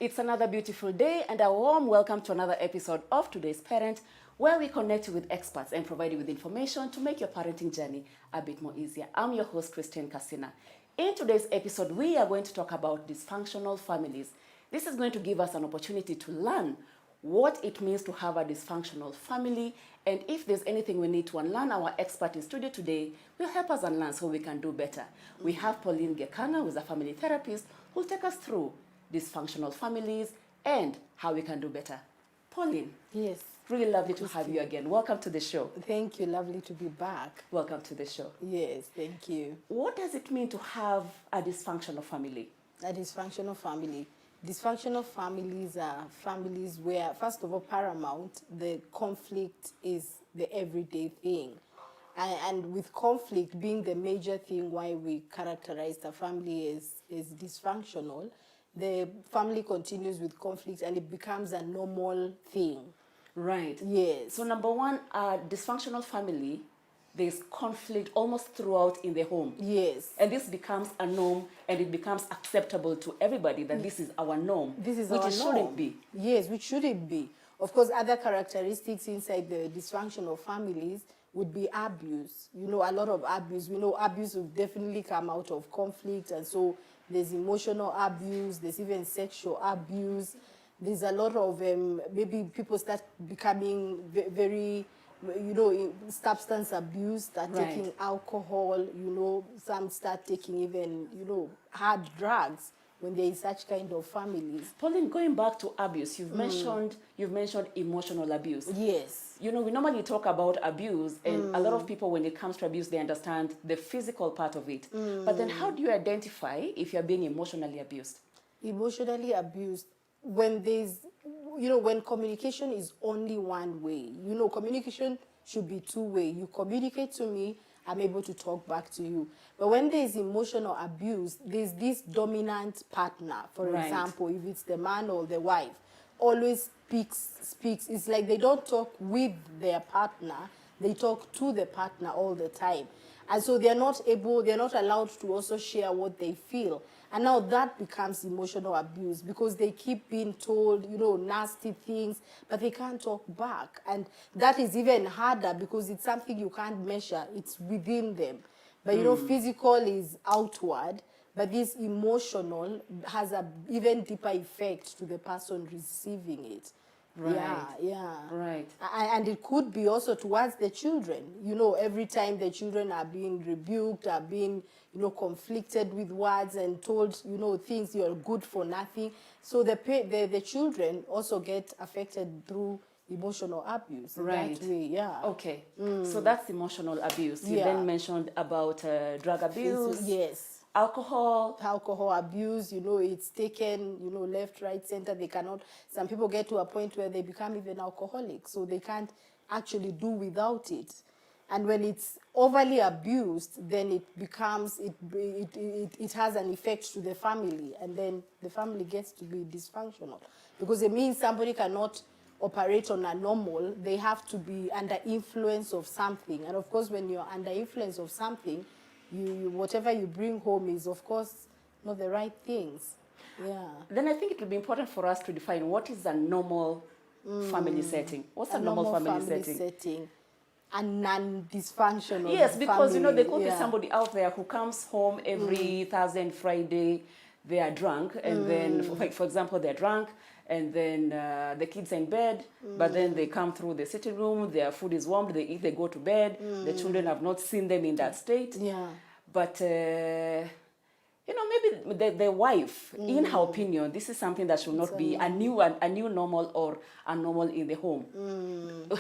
It's another beautiful day and a warm welcome to another episode of Today's Parent, where we connect you with experts and provide you with information to make your parenting journey a bit more easier. I'm your host, Christine Casina. In today's episode, we are going to talk about dysfunctional families. This is going to give us an opportunity to learn what it means to have a dysfunctional family, and if there's anything we need to unlearn, our expert in studio today will help us unlearn so we can do better. We have Pauline Gekana, who is a family therapist, who will take us through dysfunctional families and how we can do better. Pauline. Yes. Really lovely to have you again. Welcome to the show. Thank you. Lovely to be back. Welcome to the show. Yes, thank you. What does it mean to have a dysfunctional family? A dysfunctional family. Dysfunctional families are families where, first of all, paramount, the conflict is the everyday thing. And with conflict being the major thing why we characterize the family as dysfunctional, the family continues with conflict and it becomes a normal thing. Right. Yes. So number one, a dysfunctional family, there's conflict almost throughout in the home. Yes. And this becomes a norm and it becomes acceptable to everybody that this is our norm. This is which our it norm. shouldn't be. Yes, which should it be? Of course, other characteristics inside the dysfunctional families would be abuse. You know, a lot of abuse. We know abuse will definitely come out of conflict, and so there's emotional abuse, there's even sexual abuse. There's a lot of, maybe people start becoming very, you know, substance abuse, start Right. taking alcohol, you know, some start taking even, you know, hard drugs when there is such kind of families. Pauline, going back to abuse, you've mentioned emotional abuse. Yes. You know, we normally talk about abuse, and a lot of people, when it comes to abuse, they understand the physical part of it. But then how do you identify if you're being emotionally abused? Emotionally abused, when there's, you know, when communication is only one way. You know, communication should be two-way. You communicate to me, I'm able to talk back to you. But when there's emotional abuse, there's this dominant partner, for Right. example, if it's the man or the wife, always speaks. It's like they don't talk with their partner, they talk to the partner all the time. And so they're not allowed to also share what they feel. And now that becomes emotional abuse because they keep being told, you know, nasty things, but they can't talk back. And that is even harder because it's something you can't measure. It's within them. But, you know, physical is outward, but this emotional has an even deeper effect to the person receiving it. Right. Yeah. Right. And it could be also towards the children. You know, every time the children are being rebuked, are being, you know, conflicted with words and told, you know, things, you're good for nothing. So the children also get affected through emotional abuse. Right. That way, yeah. Okay. So that's emotional abuse. You Yeah. then mentioned about drug abuse. Yes. Alcohol abuse, you know, it's taken, you know, left, right, center. They cannot, some people get to a point where they become even alcoholics, so they can't actually do without it. And when it's overly abused, then it becomes, it has an effect to the family, and then the family gets to be dysfunctional. Because it means somebody cannot operate on a normal, they have to be under influence of something. And of course, when you're under influence of something, you whatever you bring home is, of course, not the right things. Yeah. Then I think it would be important for us to define what is a normal family setting. What's a normal family setting? A non-dysfunctional Yes, because, family. you know, there could be Yeah. somebody out there who comes home every Thursday and Friday, they are drunk, and then, for example, they're drunk, and then the kids are in bed, but then they come through the sitting room, their food is warmed, they eat, they go to bed, the children have not seen them in that state. Yeah. But, you know, maybe the wife, in her opinion, this is something that should not be a new normal or a normal in the home.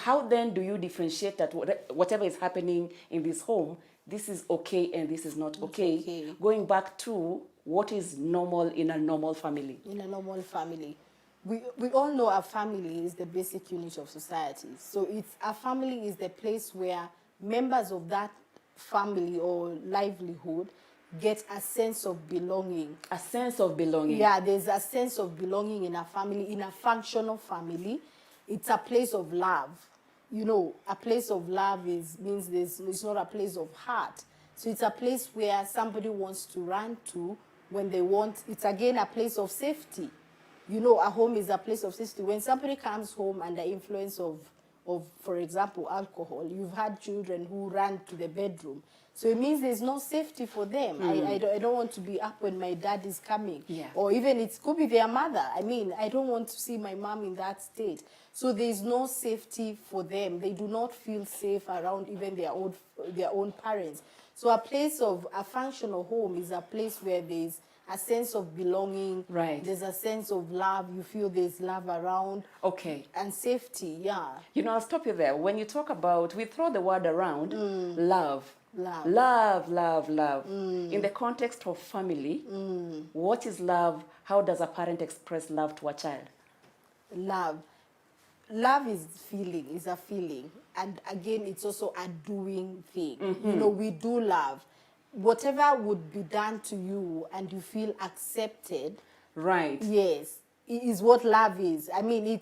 How then do you differentiate that whatever is happening in this home, this is okay and this is not okay? Going back to what is normal in a normal family. In a normal family. We all know a family is the basic unit of society. So a family is the place where members of that family or livelihood get a sense of belonging. A sense of belonging. Yeah, there's a sense of belonging in a family, in a functional family. It's a place of love. You know, a place of love means it's not a place of heart. So it's a place where somebody wants to run to when they want. It's again a place of safety. You know, a home is a place of safety. When somebody comes home under influence of, for example, alcohol, you've had children who ran to the bedroom. So it means there's no safety for them. I don't want to be up when my dad is coming. Yeah. Or even it could be their mother. I mean, I don't want to see my mom in that state. So there's no safety for them. They do not feel safe around even their own parents. So a functional home is a place where there's a sense of belonging. Right. There's a sense of love. You feel there's love around. Okay. And safety, yeah. You know, I'll stop you there. When you talk about, we throw the word around, love. Love. Love, love, love. In the context of family, what is love? How does a parent express love to a child? Love. Love is a feeling. And again, it's also a doing thing. You know, we do love. Whatever would be done to you and you feel accepted. Right. Yes, is what love is. I mean,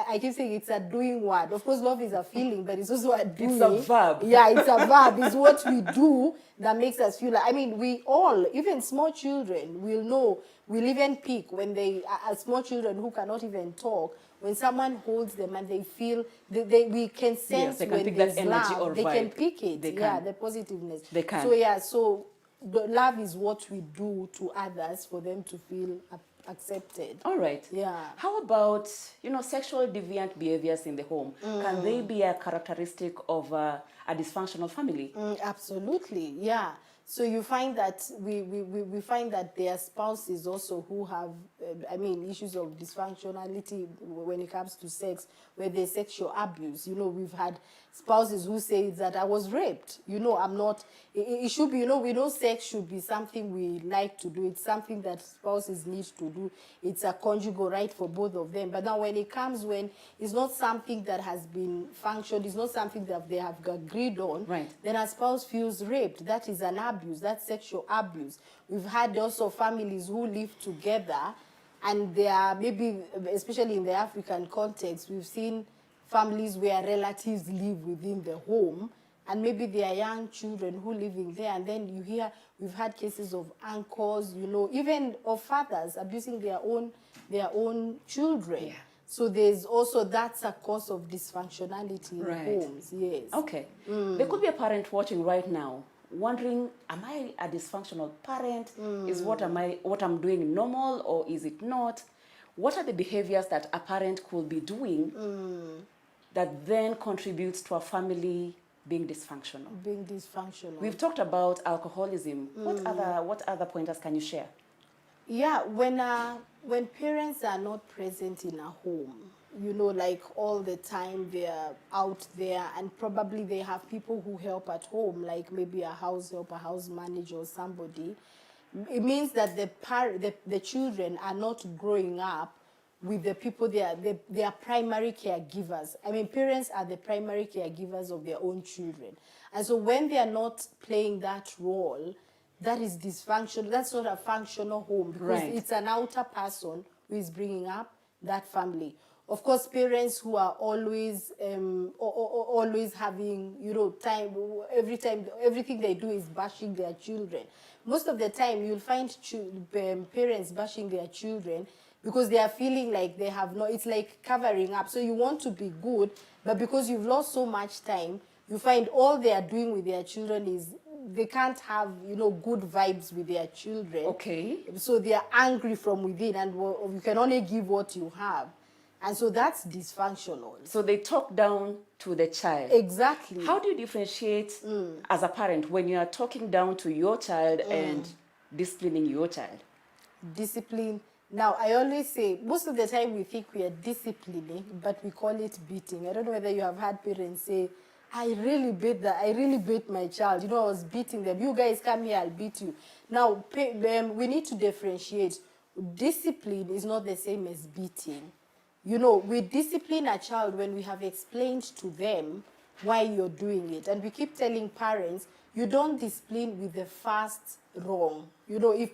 I keep saying it's a doing word. Of course, love is a feeling, but it's also a doing. It's a verb. Yeah, it's a verb. It's what we do that makes us feel like, I mean, we all, even small children, will know, will even pick when they are small children who cannot even talk, when someone holds them and they feel, we can sense yes, they can when pick there's that energy love. or They vibe. can pick it. They Yeah, can. the positiveness. They can. So yeah, so the love is what we do to others for them to feel accepted. All right. Yeah. How about, you know, sexual deviant behaviors in the home? Can they be a characteristic of a dysfunctional family? Absolutely, yeah. So you find that we find that there are spouses also who have, issues of dysfunctionality when it comes to sex, where there's sexual abuse. You know, we've had spouses who say that I was raped. You know, I'm not. It should be. You know, we know sex should be something we like to do. It's something that spouses need to do. It's a conjugal right for both of them. But now when it comes when it's not something that has been functioned, it's not something that they have agreed on, right, then a spouse feels raped. That is an abuse. That's sexual abuse. We've had also families who live together, and they are maybe, especially in the African context, we've seen families where relatives live within the home, and maybe there are young children who live in there, and then you hear, we've had cases of uncles, you know, even of fathers abusing their own children. Yeah. So there's also, that's a cause of dysfunctionality in right, homes, yes. Okay. There could be a parent watching right now wondering, am I a dysfunctional parent? Is what I'm doing normal, or is it not? What are the behaviors that a parent could be doing that then contributes to a family being dysfunctional? Being dysfunctional. We've talked about alcoholism. What other pointers can you share? Yeah, when parents are not present in a home, you know, like all the time they're out there, and probably they have people who help at home, like maybe a house help, a house manager or somebody. It means that the children are not growing up with the people they are primary caregivers. I mean, parents are the primary caregivers of their own children. And so when they are not playing that role, that is dysfunctional. That's not a functional home, because right, it's an outer person who is bringing up that family. Of course, parents who are always always having, you know, everything they do is bashing their children. Most of the time, you'll find parents bashing their children because they are feeling like they have no, it's like covering up. So you want to be good, but because you've lost so much time, you find all they are doing with their children is they can't have, you know, good vibes with their children. Okay. So they are angry from within, and you can only give what you have. And so that's dysfunctional. So they talk down to the child. Exactly. How do you differentiate as a parent when you are talking down to your child and disciplining your child? Discipline. Now, I always say, most of the time we think we are disciplining, but we call it beating. I don't know whether you have had parents say, I really beat my child. You know, I was beating them. You guys come here, I'll beat you. Now, we need to differentiate. Discipline is not the same as beating. You know, we discipline a child when we have explained to them why you're doing it. And we keep telling parents, you don't discipline with the first wrong. You know, if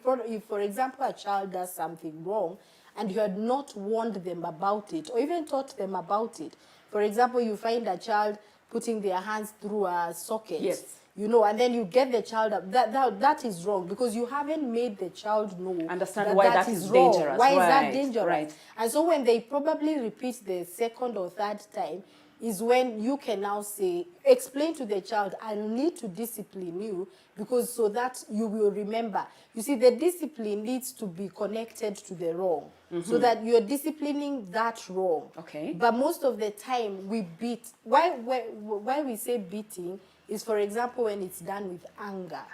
for example, a child does something wrong and you had not warned them about it or even taught them about it. For example, you find a child putting their hands through a socket. Yes. you know, and then you get the child up. That is wrong, because you haven't made the child know Understand why that is dangerous. Why is that Right, dangerous? right. And so when they probably repeat the second or third time, is when you can now say, explain to the child, I need to discipline you, because so that you will remember. You see, the discipline needs to be connected to the wrong, so that you're disciplining that wrong. Okay. But most of the time we beat. Why we say beating is, for example, when it's done with anger.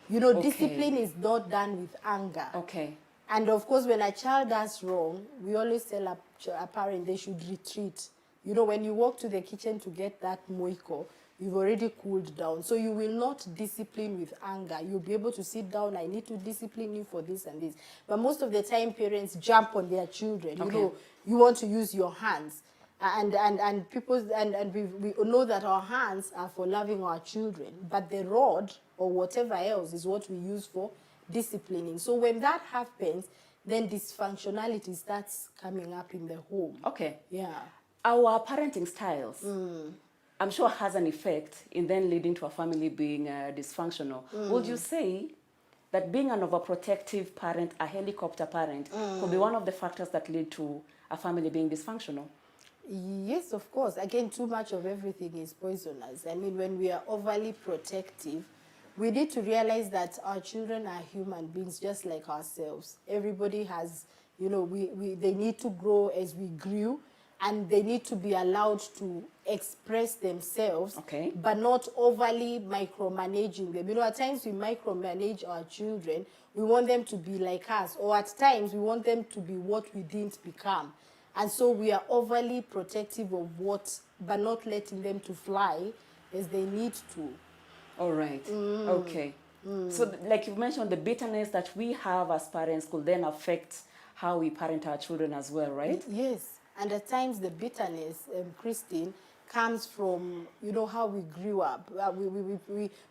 You know, Okay. discipline is not done with anger. Okay. And of course, when a child does wrong, we always tell a parent they should retreat. You know, when you walk to the kitchen to get that moiko, you've already cooled down. So you will not discipline with anger. You'll be able to sit down, I need to discipline you for this and this. But most of the time, parents jump on their children. Okay. You know, you want to use your hands. And we know that our hands are for loving our children, but the rod or whatever else is what we use for disciplining. So when that happens, then dysfunctionality starts coming up in the home. Okay. Yeah. Our parenting styles, I'm sure, has an effect in then leading to a family being dysfunctional. Would you say that being an overprotective parent, a helicopter parent, could be one of the factors that lead to a family being dysfunctional? Yes, of course. Again, too much of everything is poisonous. I mean, when we are overly protective, we need to realize that our children are human beings just like ourselves. Everybody has, you know, they need to grow as we grew, and they need to be allowed to express themselves, Okay. but not overly micromanaging them. You know, at times we micromanage our children. We want them to be like us, or at times we want them to be what we didn't become. And so we are overly protective of what, but not letting them to fly as they need to. All right. Okay. So like you mentioned, the bitterness that we have as parents could then affect how we parent our children as well, right? Yes. And at times the bitterness, Christine, comes from, you know, how we grew up.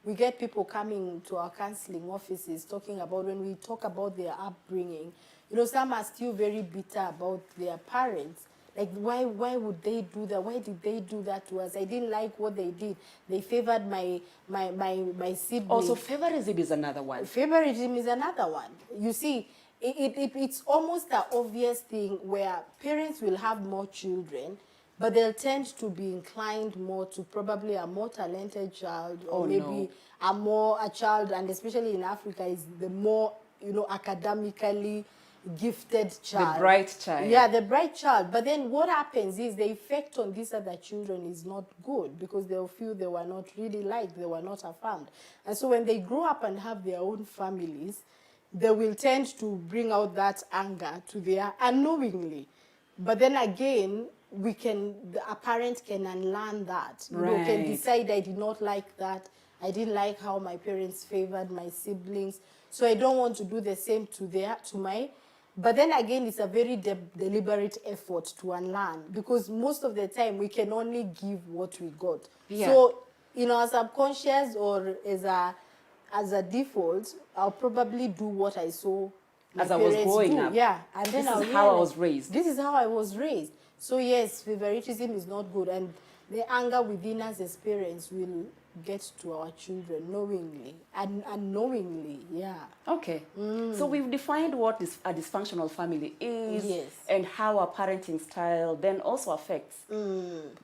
We get people coming to our counseling offices talking about, when we talk about their upbringing, you know, some are still very bitter about their parents. Like, why would they do that? Why did they do that to us? I didn't like what they did. They favored my sibling. Also, favorism is another one. Favoritism is another one. You see, it's almost an obvious thing where parents will have more children, but they'll tend to be inclined more to probably a more talented child, or maybe a child, and especially in Africa, is the more, you know, academically gifted child. The bright child. Yeah, the bright child. But then what happens is the effect on these other children is not good, because they'll feel they were not really liked, they were not affirmed. And so when they grow up and have their own families, they will tend to bring out that anger to their unknowingly. But then again, a parent can unlearn that. You know, can decide, I did not like that. I didn't like how my parents favored my siblings, so I don't want to do the same to my. But then again, it's a very deliberate effort to unlearn, because most of the time we can only give what we got. Yeah. So in our subconscious, or as a default, I'll probably do what I saw my As I was parents growing do. up. Yeah, and then This is how I was raised. This is how I was raised. So yes, favoritism is not good, and the anger within us as parents will get to our children knowingly and unknowingly. Yeah. Okay. So we've defined what a dysfunctional family is, Yes. and how our parenting style then also affects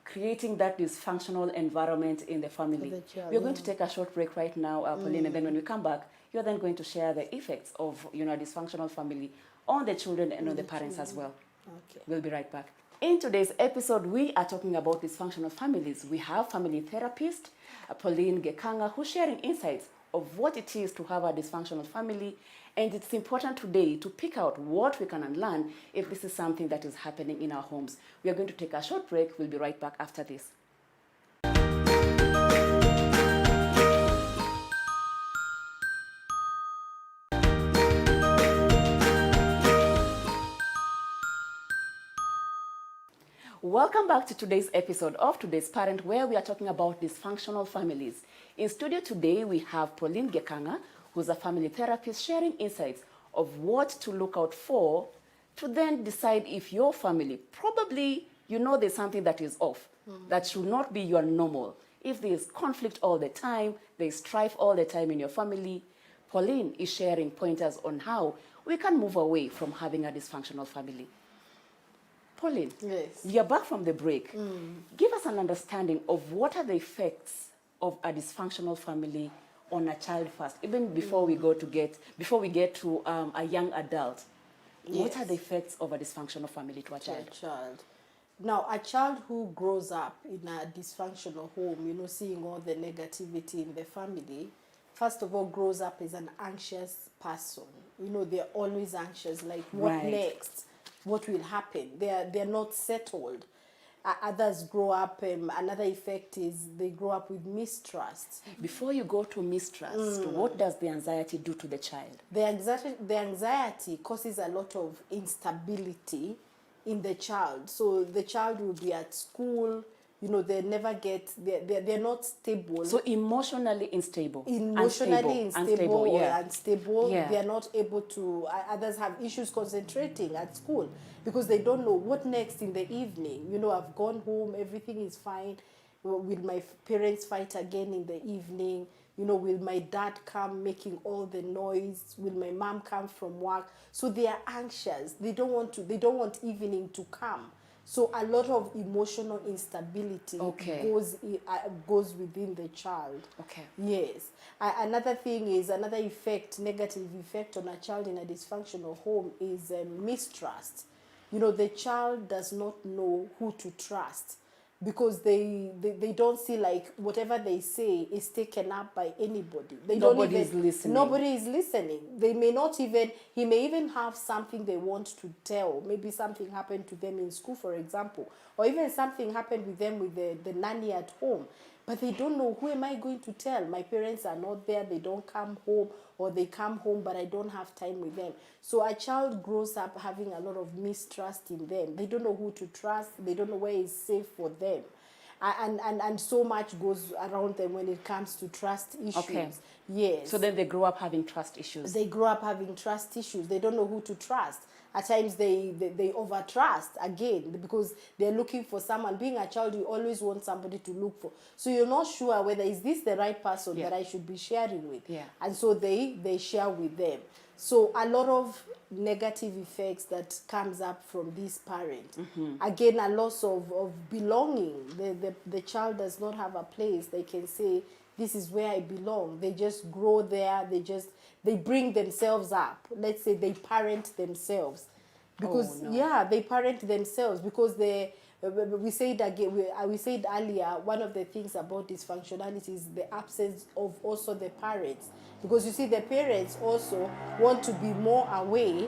creating that dysfunctional environment in the family. the child, We're going to take a short break right now, Pauline, and then when we come back, you're then going to share the effects of, you know, a dysfunctional family on the children and on the parents as well. Okay. We'll be right back. In today's episode, we are talking about dysfunctional families. We have family therapist Pauline Gekanga, who's sharing insights of what it is to have a dysfunctional family. And it's important today to pick out what we can unlearn if this is something that is happening in our homes. We are going to take a short break. We'll be right back after this. Welcome back to today's episode of Today's Parent, where we are talking about dysfunctional families. In studio today, we have Pauline Gekanga, who's a family therapist, sharing insights of what to look out for to then decide if your family, probably you know there's something that is off, that should not be your normal. if there's conflict all the time, there's strife all the time in your family, Pauline is sharing pointers on how we can move away from having a dysfunctional family. Pauline, Yes. you're back from the break. Give us an understanding of what are the effects of a dysfunctional family on a child first, even before we get to a young adult. What are the effects of a dysfunctional family to a child? Now, a child who grows up in a dysfunctional home, you know, seeing all the negativity in the family, first of all, grows up as an anxious person. You know, they're always anxious, like, what Right. next? What will happen? They're not settled. Others grow up, another effect is they grow up with mistrust. Before you go to mistrust, what does the anxiety do to the child? The anxiety causes a lot of instability in the child. So the child will be at school, you know, they're not stable. So emotionally unstable. Emotionally unstable or yeah. unstable. Yeah. They are not able to, others have issues concentrating at school because they don't know what next in the evening. You know, I've gone home, everything is fine. Will my parents fight again in the evening? You know, will my dad come making all the noise? Will my mom come from work? So they are anxious. They don't want evening to come. So a lot of emotional instability goes within the child. Okay. Yes. Another thing is, another effect, negative effect on a child in a dysfunctional home is mistrust. You know, the child does not know who to trust because they don't see, like, whatever they say is taken up by anybody. Nobody is listening. Nobody is listening. They may not even, he may even have something they want to tell. Maybe something happened to them in school, for example, or even something happened with them with the nanny at home. But they don't know, who am I going to tell? My parents are not there, they don't come home, or they come home but I don't have time with them. So a child grows up having a lot of mistrust in them. They don't know who to trust, they don't know where is safe for them. And so much goes around them when it comes to trust issues. Okay. Yes. So then they grow up having trust issues. They grow up having trust issues. They don't know who to trust. At times they overtrust again because they're looking for someone. Being a child, you always want somebody to look for. So you're not sure whether is this the right person that I should be sharing with. Yeah. And so they share with them. So a lot of negative effects that comes up from this parent. Again, a loss of belonging. The child does not have a place. They can say, this is where I belong. They just grow there. They bring themselves up. Let's say they parent themselves. Because, they parent themselves because we said again, we said earlier, one of the things about dysfunctionality is the absence of also the parents. Because you see, the parents also want to be more away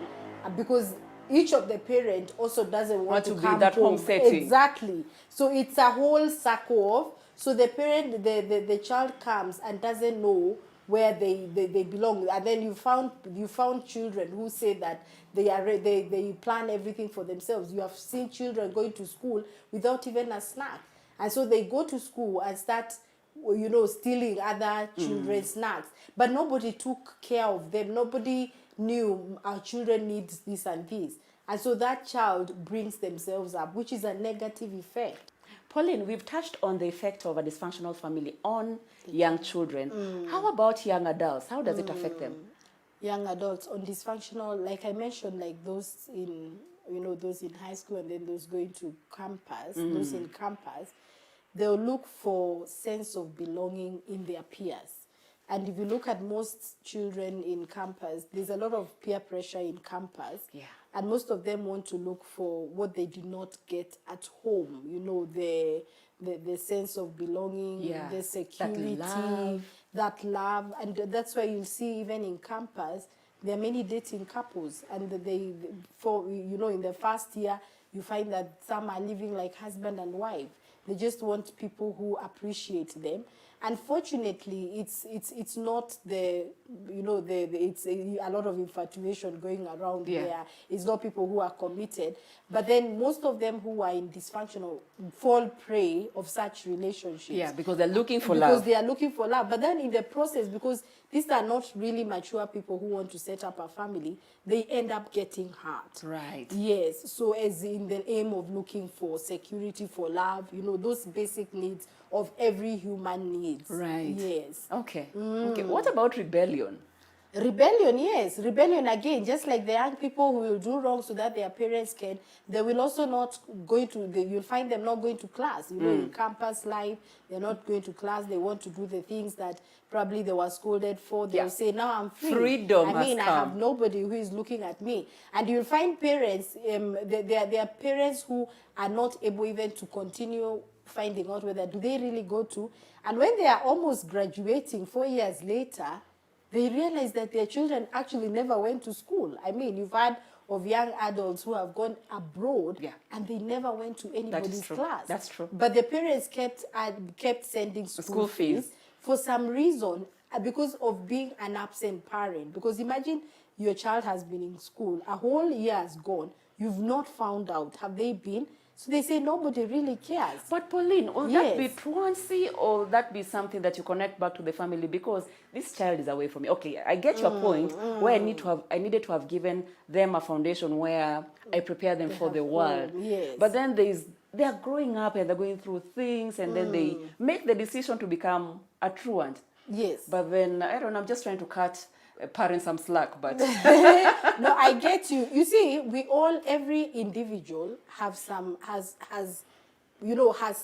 because each of the parents also doesn't want to come be that home setting. Exactly. So it's a whole circle of, so the parent, the child comes and doesn't know where they belong. And then you found children who say that they plan everything for themselves. You have seen children going to school without even a snack. And so they go to school and start, you know, stealing other children's snacks. But nobody took care of them. Nobody knew our children need this and this. And so that child brings themselves up, which is a negative effect. Pauline, we've touched on the effect of a dysfunctional family on young children. How about young adults? How does it affect them? Young adults on dysfunctional, like I mentioned, like those in, you know, those in high school and then those going to campus, those in campus, they'll look for sense of belonging in their peers. And if you look at most children in campus, there's a lot of peer pressure in campus. Yeah. And most of them want to look for what they do not get at home. You know, the sense of belonging, the security, that love. And that's why you'll see even in campus, there are many dating couples. And in the first year, you find that some are living like husband and wife. They just want people who appreciate them. Unfortunately, it's not it's a lot of infatuation going around there. It's not people who are committed. But then most of them who are in dysfunctional fall prey of such relationships. Yeah, because they're looking for love. Because they are looking for love. But then in the process, because these are not really mature people who want to set up a family, they end up getting hurt. Right. Yes. So as in the aim of looking for security, for love, those basic needs of every human needs. Right. Yes. Okay. Okay. What about rebellion? Rebellion, yes. Rebellion, again, just like the young people who will do wrong so that their parents can, they will also not going to, you'll find them not going to class. In campus life, they're not going to class. They want to do the things that probably they were scolded for. They'll say, now I'm free. Freedom I mean, has I come. have nobody who is looking at me. And you'll find parents, there are parents who are not able even to continue finding out whether do they really go to. And when they are almost graduating 4 years later, they realize that their children actually never went to school. I mean, you've heard of young adults who have gone abroad and they never went to anybody's class. That's true. But the parents kept sending school fees for some reason, because of being an absent parent. Because imagine your child has been in school, a whole year has gone, you've not found out, have they been? So they say nobody really cares. But Pauline, will that be truancy, or will that be something that you connect back to the family because this child is away from me? Okay, I get your point where I needed to have given them a foundation where I prepare them for the world. Yes. But then they are growing up and they're going through things and then they make the decision to become a truant. Yes. But then, I don't know, I'm just trying to cut parents some slack, but no, I get you. You see, every individual has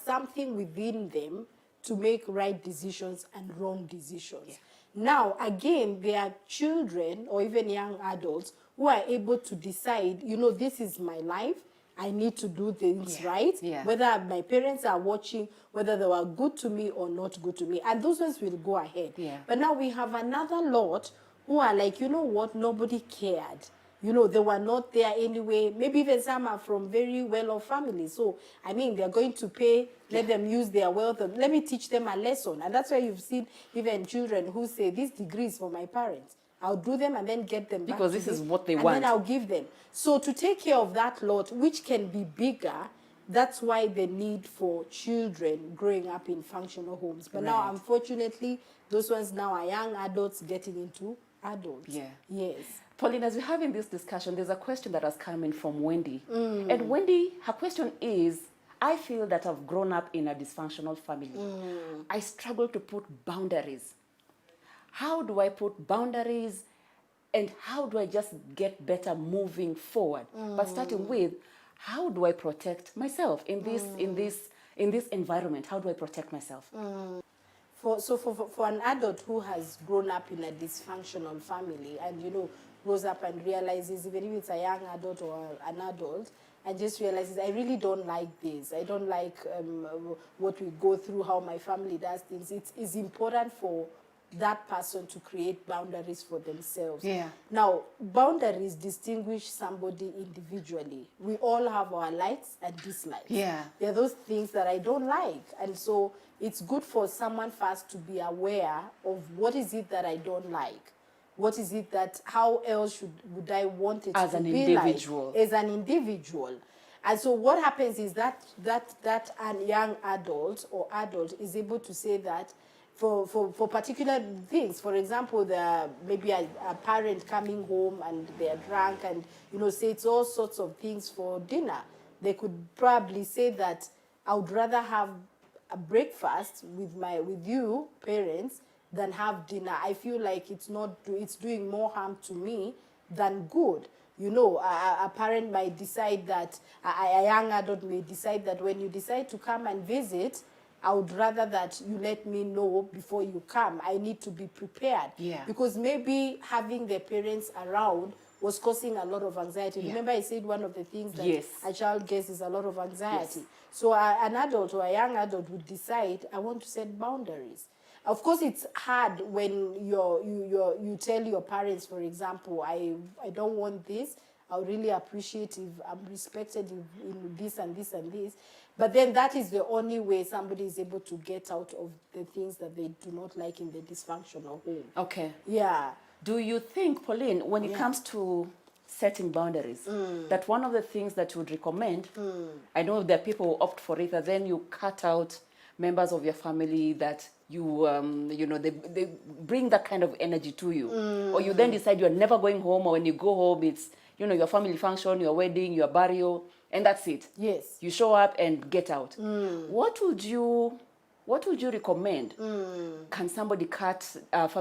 something within them to make right decisions and wrong decisions. Yeah. Now, again, there are children or even young adults who are able to decide, this is my life. I need to do things right, whether my parents are watching, whether they were good to me or not good to me. And those ones will go ahead. Yeah. But now we have another lot who are like, you know what, nobody cared. They were not there anyway. Maybe even some are from very well-off families. So, I mean, they're going to pay, let them use their wealth. Let me teach them a lesson. And that's why you've seen even children who say, this degree is for my parents. I'll do them and then get them back. Because this is what they want. And then I'll give them. So to take care of that lot, which can be bigger, that's why the need for children growing up in functional homes. But now, unfortunately, those ones now are young adults getting into adults. Yeah. Yes. Pauline, as we're having this discussion, there's a question that has come in from Wendy. And Wendy, her question is, I feel that I've grown up in a dysfunctional family. I struggle to put boundaries. How do I put boundaries and how do I just get better moving forward? But starting with, how do I protect myself in this environment? How do I protect myself? For an adult who has grown up in a dysfunctional family and, grows up and realizes, even if it's a young adult or an adult, and just realizes, I really don't like this. I don't like what we go through, how my family does things. It's important for that person to create boundaries for themselves. Yeah. Now, boundaries distinguish somebody individually. We all have our likes and dislikes. Yeah. There are those things that I don't like. And so it's good for someone first to be aware of what is it that I don't like. What is it that, how else would I want it as to an be individual. Like? As an individual. And so what happens is that a young adult or adult is able to say that for particular things. For example, maybe a parent coming home and they're drunk and, say it's all sorts of things for dinner. They could probably say that I would rather have a breakfast with you, parents, than have dinner. I feel like it's doing more harm to me than good. A parent might decide that, a young adult may decide that when you decide to come and visit, I would rather that you let me know before you come. I need to be prepared. Yeah. Because maybe having their parents around was causing a lot of anxiety. Yeah. Remember I said one of the things that a child gets is a lot of anxiety. Yes. So an adult or a young adult would decide, I want to set boundaries. Of course, it's hard when you tell your parents, for example, I don't want this. I would really appreciate if I'm respected in this and this and this. But then that is the only way somebody is able to get out of the things that they do not like in the dysfunctional home. Okay. Yeah. Do you think, Pauline, when it comes to setting boundaries, that one of the things that you would recommend, I know there are people who opt for it, that then you cut out members of your family that they bring that kind of energy to you. Or you then decide you're never going home, or when you go home, it's, your family function, your wedding, your burial, and that's it. Yes. You show up and get out. What would you recommend? Can somebody cut off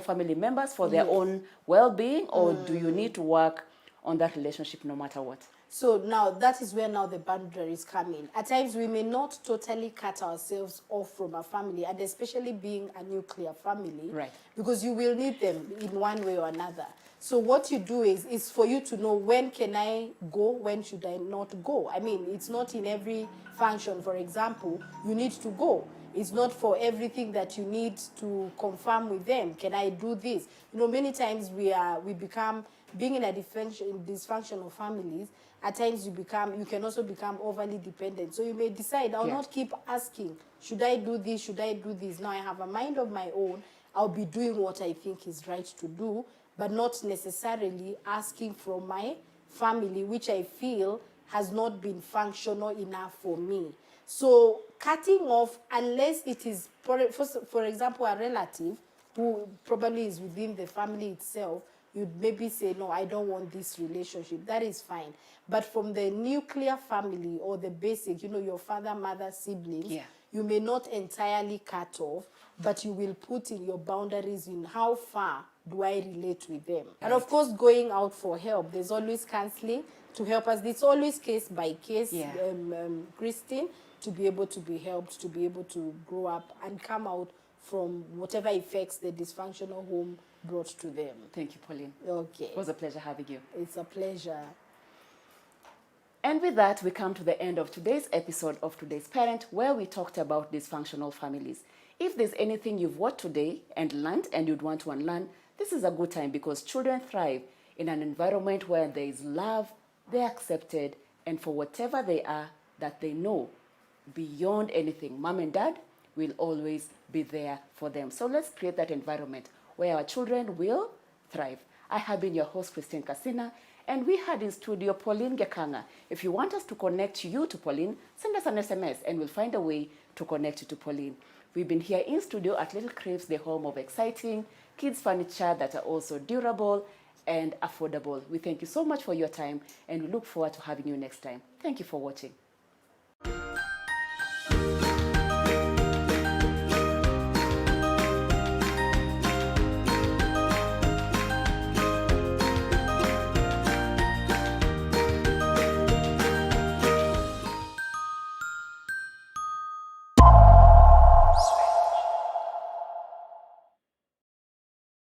family members for their own well-being, or do you need to work on that relationship no matter what? So now that is where now the boundaries come in. At times we may not totally cut ourselves off from a family, and especially being a nuclear family, Right. because you will need them in one way or another. So what you do is for you to know, when can I go, when should I not go? I mean, it's not in every function, for example, you need to go. It's not for everything that you need to confirm with them. Can I do this? You know, many times we become, being in a dysfunctional families, at times you can also become overly dependent. So you may decide, I'll not keep asking, should I do this, should I do this? Now I have a mind of my own, I'll be doing what I think is right to do, but not necessarily asking from my family, which I feel has not been functional enough for me. So cutting off, unless it is, for example, a relative who probably is within the family itself, you'd maybe say, no, I don't want this relationship. That is fine. But from the nuclear family or the basic, your father, mother, siblings, you may not entirely cut off, but you will put in your boundaries in how far do I relate with them. And of course, going out for help. There's always counseling to help us. It's always case by case, Christine, to be able to be helped, to be able to grow up and come out from whatever effects the dysfunctional home brought to them. Thank you, Pauline. Okay. It was a pleasure having you. It's a pleasure. And with that, we come to the end of today's episode of Today's Parent, where we talked about dysfunctional families. If there's anything you've watched today and learned and you'd want to unlearn, this is a good time, because children thrive in an environment where there is love, they're accepted, and for whatever they are, that they know beyond anything, mom and dad will always be there for them. So let's create that environment where our children will thrive. I have been your host, Christine Kasina, and we had in studio Pauline Gekanga. If you want us to connect you to Pauline, send us an SMS and we'll find a way to connect you to Pauline. We've been here in studio at Little Cribs, the home of exciting kids furniture that are also durable and affordable. We thank you so much for your time, and we look forward to having you next time. Thank you for watching.